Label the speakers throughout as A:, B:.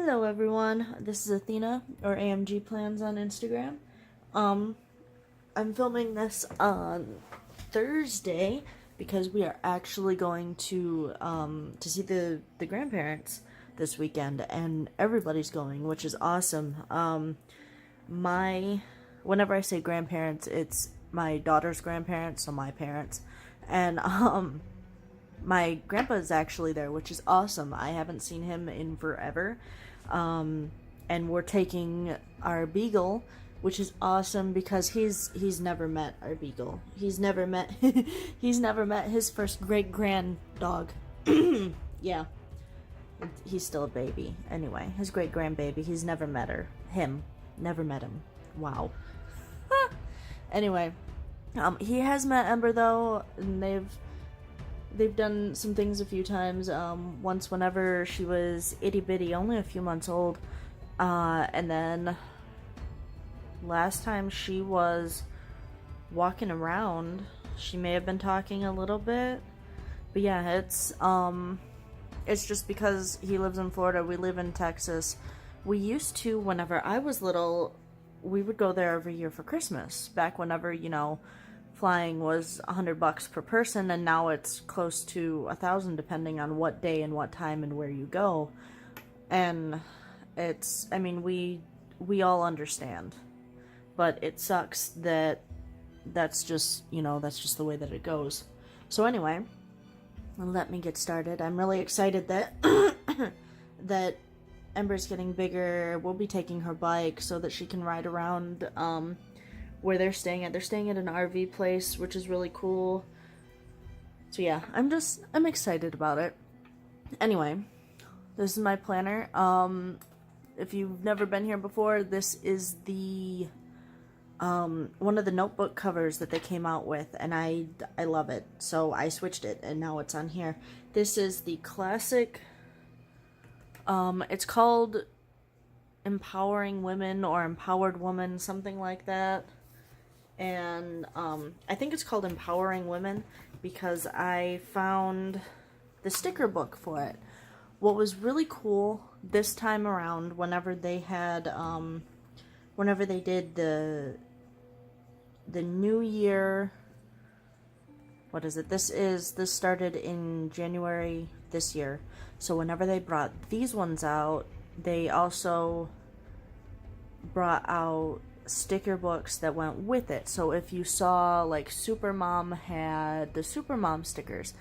A: Hello everyone, this is Athena, or AMG Plans on Instagram. Um, I'm filming this on Thursday because we are actually going to see the grandparents this weekend, and everybody's going, which is awesome. Whenever I say grandparents, it's my daughter's grandparents, so my parents, and my grandpa is actually there, which is awesome. I haven't seen him in forever. And we're taking our beagle, which is awesome because he's never met our beagle. He's never met he's never met his first great grand dog. Yeah. He's still a baby. Anyway, his great grandbaby. He's never met him. Never met him. Wow. Anyway, he has met Ember though, and they've done some things a few times. Once whenever she was itty bitty, only a few months old, and then last time she was walking around, she may have been talking a little bit, but yeah, it's just because he lives in Florida, we live in Texas. We used to, whenever I was little, we would go there every year for Christmas, back whenever, flying was $100 per person, and now it's close to $1,000 depending on what day and what time and where you go. And we all understand, but it sucks that that's just the way that it goes. So anyway, let me get started. I'm really excited that that Ember's getting bigger. We'll be taking her bike so that she can ride around where they're staying at. They're staying at an RV place, which is really cool. So yeah, I'm excited about it. Anyway, this is my planner. If you've never been here before, this is the one of the notebook covers that they came out with, and I love it. So I switched it, and now it's on here. This is the classic. It's called Empowering Women or Empowered Woman, something like that. And I think it's called Empowering Women because I found the sticker book for it. What was really cool this time around, whenever they did the New Year, what is it? This started in January this year. So whenever they brought these ones out, they also brought out sticker books that went with it. So if you saw, like, Supermom had the Supermom stickers,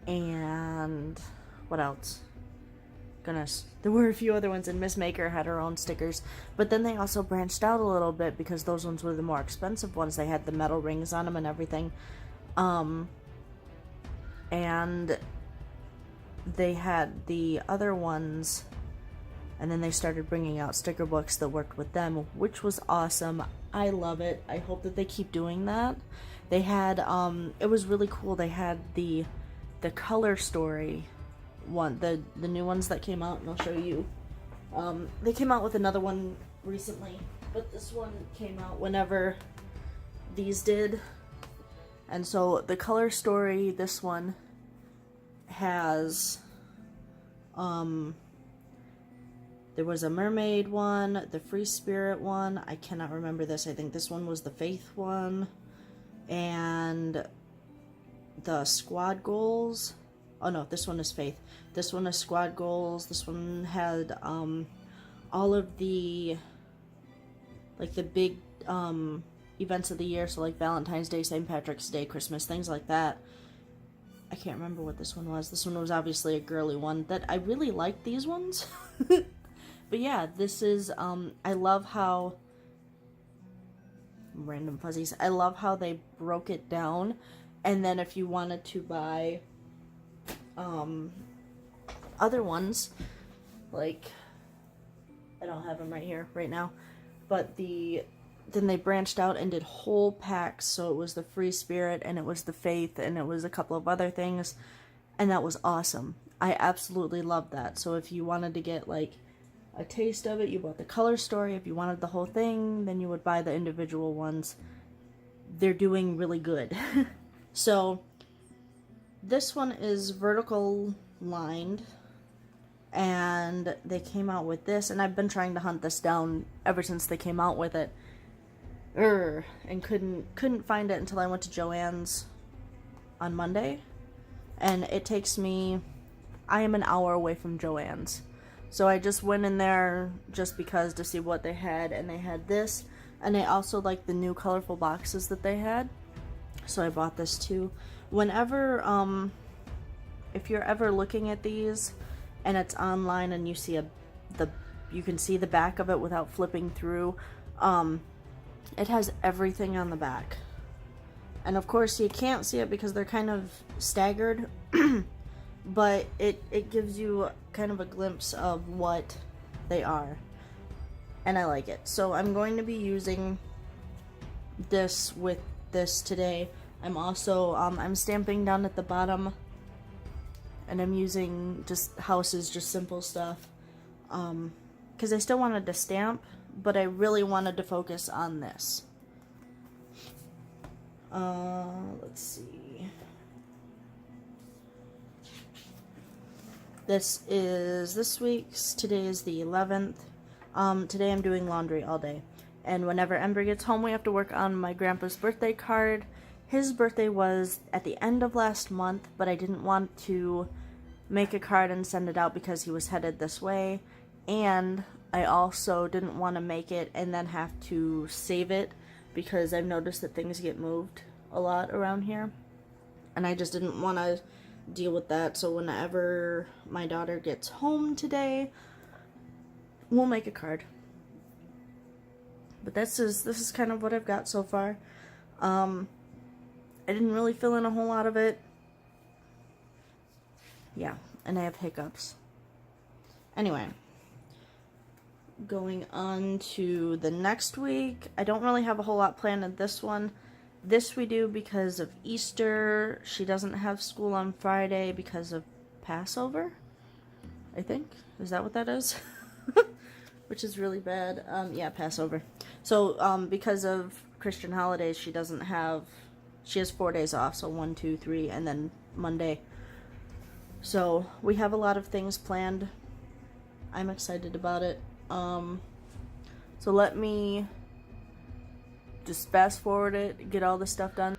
A: and what else? Goodness, there were a few other ones, and Miss Maker had her own stickers. But then they also branched out a little bit because those ones were the more expensive ones. They had the metal rings on them and everything. And they had the other ones, and then they started bringing out sticker books that worked with them, which was awesome. I love it. I hope that they keep doing that. They had, it was really cool. They had the color story one, the new ones that came out, and I'll show you. They came out with another one recently, but this one came out whenever these did. And so the color story, this one has, there was a mermaid one, the free spirit one, I cannot remember this, I think this one was the faith one, and the squad goals. Oh no, this one is faith. This one is squad goals. This one had all of the, like, the big events of the year, so like Valentine's Day, St. Patrick's Day, Christmas, things like that. I can't remember what this one was. This one was obviously a girly one. That I really liked these ones. But yeah, this is, I love how, random fuzzies, I love how they broke it down. And then if you wanted to buy other ones, like, I don't have them right here, right now, but then they branched out and did whole packs. So it was the free spirit, and it was the faith, and it was a couple of other things, and that was awesome. I absolutely loved that. So if you wanted to get, like, a taste of it, you bought the color story. If you wanted the whole thing, then you would buy the individual ones. They're doing really good. So this one is vertical lined, and they came out with this, and I've been trying to hunt this down ever since they came out with it. And couldn't find it until I went to Joann's on Monday, and it takes me, I am an hour away from Joann's, so I just went in there just because to see what they had, and they had this, and I also like the new colorful boxes that they had, so I bought this too. Whenever if you're ever looking at these and it's online and you see you can see the back of it without flipping through, it has everything on the back. And of course you can't see it because they're kind of staggered, but it gives you kind of a glimpse of what they are. And I like it. So I'm going to be using this with this today. I'm also, I'm stamping down at the bottom, and I'm using just houses, just simple stuff. Because I still wanted to stamp, but I really wanted to focus on this. Let's see. This is this week's. Today is the 11th. Today I'm doing laundry all day. And whenever Ember gets home, we have to work on my grandpa's birthday card. His birthday was at the end of last month, but I didn't want to make a card and send it out because he was headed this way. And I also didn't want to make it and then have to save it, because I've noticed that things get moved a lot around here, and I just didn't want to deal with that. So whenever my daughter gets home today, we'll make a card. But this is kind of what I've got so far. I didn't really fill in a whole lot of it. Yeah, and I have hiccups. Anyway, going on to the next week. I don't really have a whole lot planned in this one. This we do because of Easter. She doesn't have school on Friday because of Passover, I think. Is that what that is? Which is really bad. Yeah, Passover. So, because of Christian holidays, she has 4 days off. So 1, 2, 3, and then Monday. So we have a lot of things planned. I'm excited about it. So let me just fast forward it, get all the stuff done.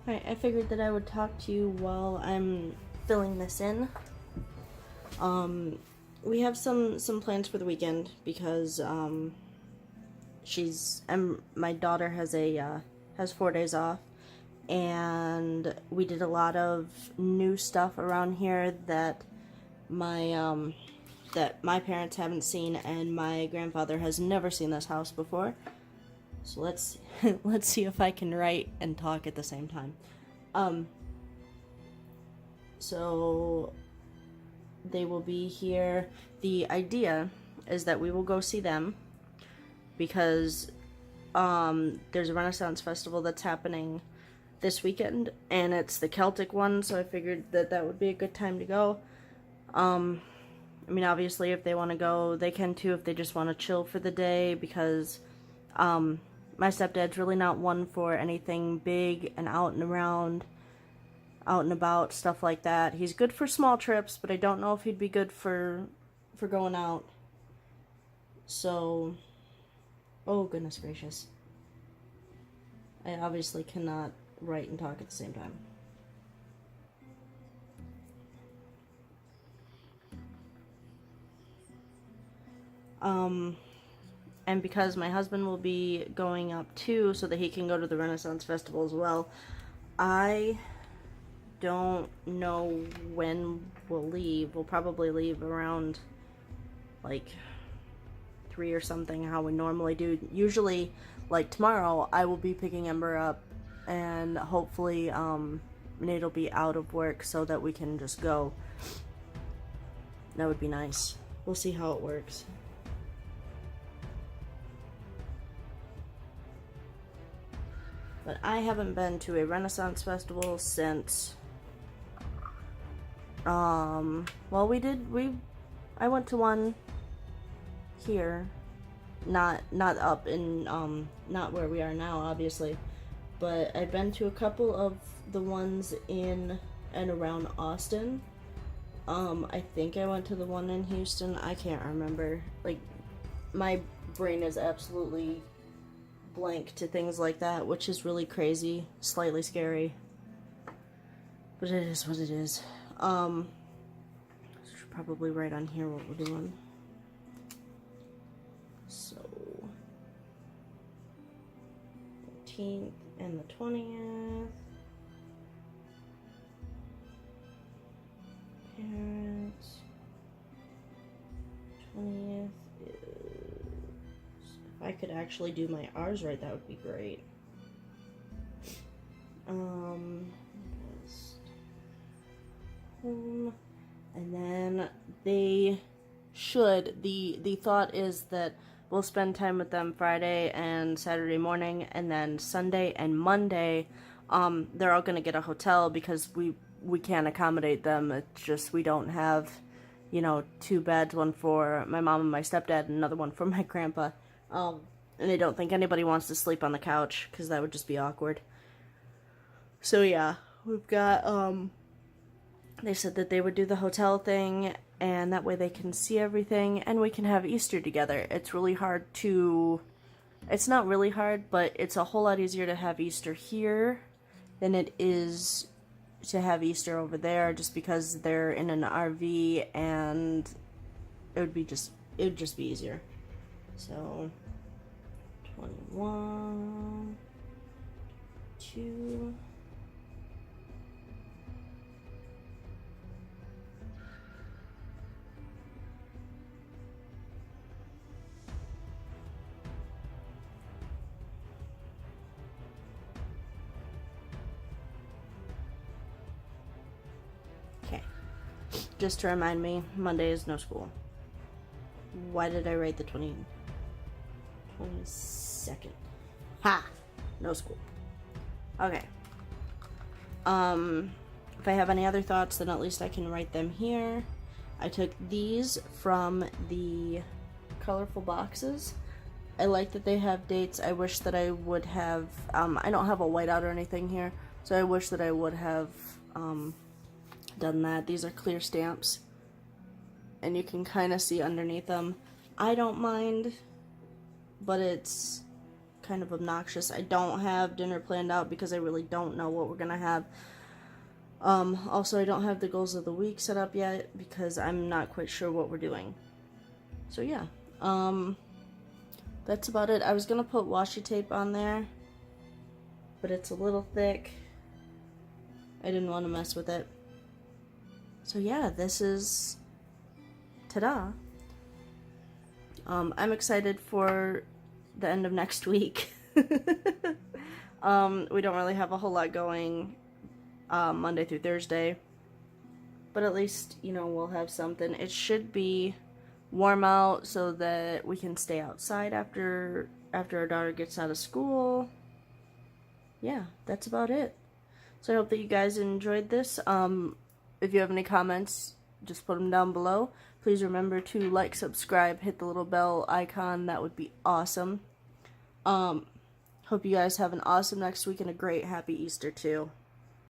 A: Alright, I figured that I would talk to you while I'm filling this in. We have some plans for the weekend because my daughter has 4 days off, and we did a lot of new stuff around here that my parents haven't seen, and my grandfather has never seen this house before. So let's let's see if I can write and talk at the same time. So they will be here. The idea is that we will go see them because there's a Renaissance festival that's happening this weekend, and it's the Celtic one, so I figured that would be a good time to go. I mean, obviously, if they want to go, they can too, if they just want to chill for the day, because my stepdad's really not one for anything big and out and around, out and about, stuff like that. He's good for small trips, but I don't know if he'd be good for going out. So, oh goodness gracious. I obviously cannot write and talk at the same time. And because my husband will be going up too, so that he can go to the Renaissance Festival as well, I don't know when we'll leave. We'll probably leave around like 3 or something, how we normally do. Usually, like tomorrow, I will be picking Ember up, and hopefully Nate will be out of work so that we can just go. That would be nice. We'll see how it works. But I haven't been to a Renaissance festival since well, I went to one here, not up in not where we are now, obviously, but I've been to a couple of the ones in and around Austin. I think I went to the one in Houston. I can't remember. Like, my brain is absolutely blank to things like that, which is really crazy, slightly scary, but it is what it is. Should probably write on here what we're doing. So 18th and the 20th. Parents. 20th is, if I could actually do my R's right, that would be great. Home, and then they should, the thought is that we'll spend time with them Friday and Saturday morning, and then Sunday and Monday they're all gonna get a hotel because we can't accommodate them. It's just we don't have, 2 beds, one for my mom and my stepdad and another one for my grandpa, and I don't think anybody wants to sleep on the couch because that would just be awkward. So yeah, we've got they said that they would do the hotel thing, and that way they can see everything, and we can have Easter together. It's really hard to... It's not really hard, but it's a whole lot easier to have Easter here than it is to have Easter over there, just because they're in an RV, and it would just be easier. So, 21, 2... Just to remind me, Monday is no school. Why did I write the 22nd? Ha! No school. Okay. If I have any other thoughts, then at least I can write them here. I took these from the colorful boxes. I like that they have dates. I wish that I would have, I don't have a whiteout or anything here, so I wish that I would have, done that. These are clear stamps, and you can kind of see underneath them. I don't mind, but it's kind of obnoxious. I don't have dinner planned out because I really don't know what we're gonna have. Also, I don't have the goals of the week set up yet because I'm not quite sure what we're doing. So yeah, that's about it. I was gonna put washi tape on there, but it's a little thick. I didn't want to mess with it. So yeah, this is, ta-da. I'm excited for the end of next week. We don't really have a whole lot going Monday through Thursday, but at least, you know, we'll have something. It should be warm out so that we can stay outside after our daughter gets out of school. Yeah, that's about it. So I hope that you guys enjoyed this. If you have any comments, just put them down below. Please remember to like, subscribe, hit the little bell icon. That would be awesome. Hope you guys have an awesome next week and a great happy Easter too.